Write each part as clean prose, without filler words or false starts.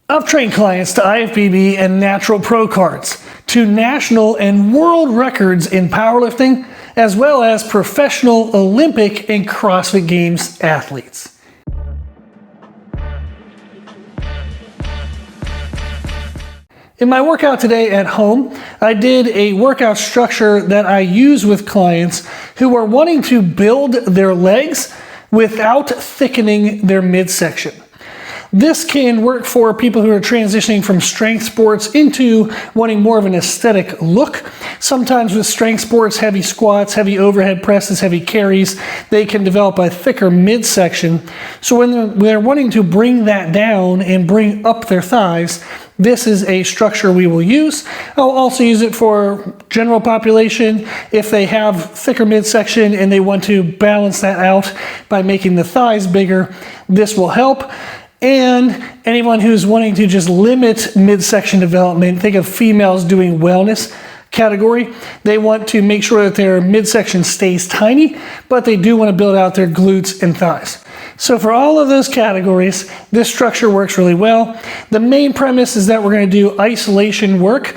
I've trained clients to IFBB and Natural Pro Cards, to national and world records in powerlifting, as well as professional Olympic and CrossFit Games athletes. In my workout today at home, I did a workout structure that I use with clients who are wanting to build their legs without thickening their midsection. This can work for people who are transitioning from strength sports into wanting more of an aesthetic look. Sometimes with strength sports, heavy squats, heavy overhead presses, heavy carries, they can develop a thicker midsection. So when they're wanting to bring that down and bring up their thighs, this is a structure we will use. I'll also use it for general population if they have thicker midsection and they want to balance that out by making the thighs bigger. This will help. And anyone who's wanting to just limit midsection development, think of females doing wellness category. They want to make sure that their midsection stays tiny, but they do want to build out their glutes and thighs. So for all of those categories, this structure works really well. The main premise is that we're going to do isolation work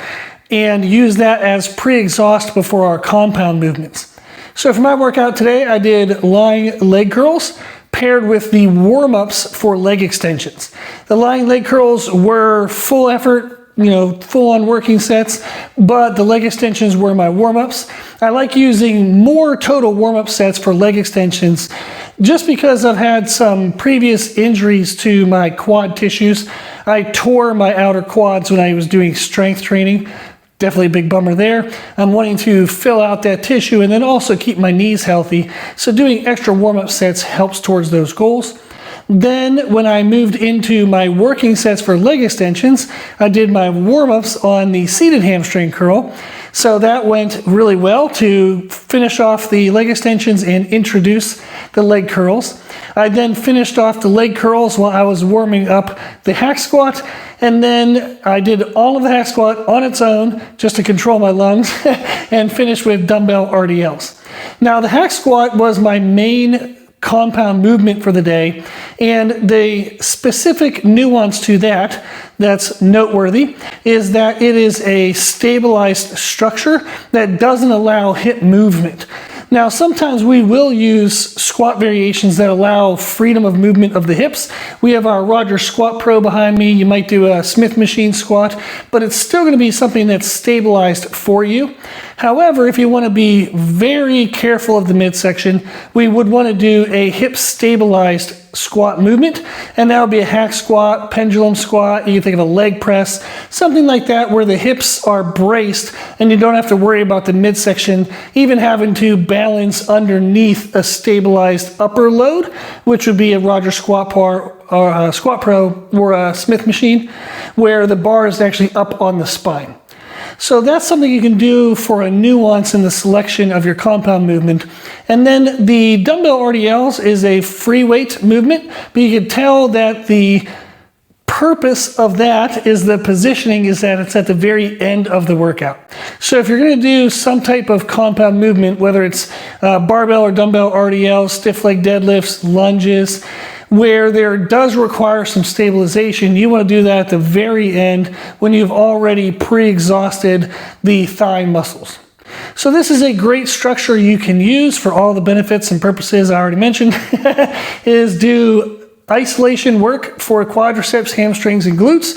and use that as pre-exhaust before our compound movements. So for my workout today, I did lying leg curls paired with the warm-ups for leg extensions. The lying leg curls were full effort, full-on working sets, but the leg extensions were my warm-ups. I like using more total warm-up sets for leg extensions just because I've had some previous injuries to my quad tissues. I tore my outer quads when I was doing strength training. Definitely a big bummer there. I'm wanting to fill out that tissue and then also keep my knees healthy. So doing extra warm-up sets helps towards those goals. Then when I moved into my working sets for leg extensions, I did my warm-ups on the seated hamstring curl. So that went really well to finish off the leg extensions and introduce the leg curls. I then finished off the leg curls while I was warming up the hack squat. And then I did all of the hack squat on its own just to control my lungs and finished with dumbbell RDLs. Now the hack squat was my main compound movement for the day, and the specific nuance to that that's noteworthy is that it is a stabilized structure that doesn't allow hip movement. Now, sometimes we will use squat variations that allow freedom of movement of the hips. We have our Roger Squat Pro behind me. You might do a Smith machine squat, but it's still going to be something that's stabilized for you. However, if you want to be very careful of the midsection, we would want to do a hip stabilized squat movement, and that would be a hack squat, pendulum squat. You can think of a leg press, something like that where the hips are braced and you don't have to worry about the midsection even having to balance underneath a stabilized upper load, which would be a Roger Squat Pro or a Smith machine where the bar is actually up on the spine. So that's something you can do for a nuance in the selection of your compound movement. And then the dumbbell RDLs is a free weight movement, but you can tell that the purpose of that is the positioning is that it's at the very end of the workout. So if you're going to do some type of compound movement, whether it's barbell or dumbbell RDLs, stiff leg deadlifts, lunges, where there does require some stabilization, you want to do that at the very end when you've already pre-exhausted the thigh muscles. So this is a great structure you can use for all the benefits and purposes I already mentioned, is do isolation work for quadriceps, hamstrings, and glutes.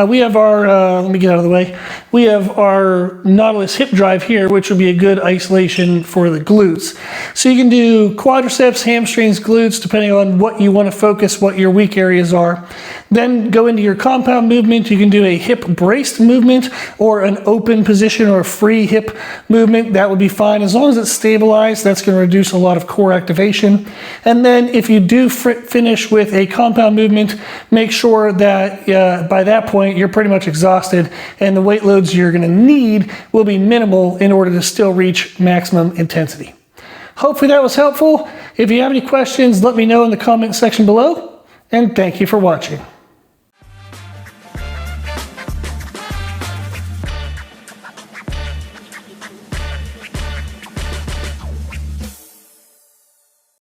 We have our, let me get out of the way. We have our Nautilus hip drive here, which would be a good isolation for the glutes. So you can do quadriceps, hamstrings, glutes, depending on what you want to focus, what your weak areas are. Then go into your compound movement. You can do a hip braced movement or an open position or a free hip movement. That would be fine. As long as it's stabilized, that's going to reduce a lot of core activation. And then if you do finish with a compound movement, make sure that by that point you're pretty much exhausted and the weight loads you're going to need will be minimal in order to still reach maximum intensity. Hopefully that was helpful. If you have any questions, let me know in the comment section below, and thank you for watching.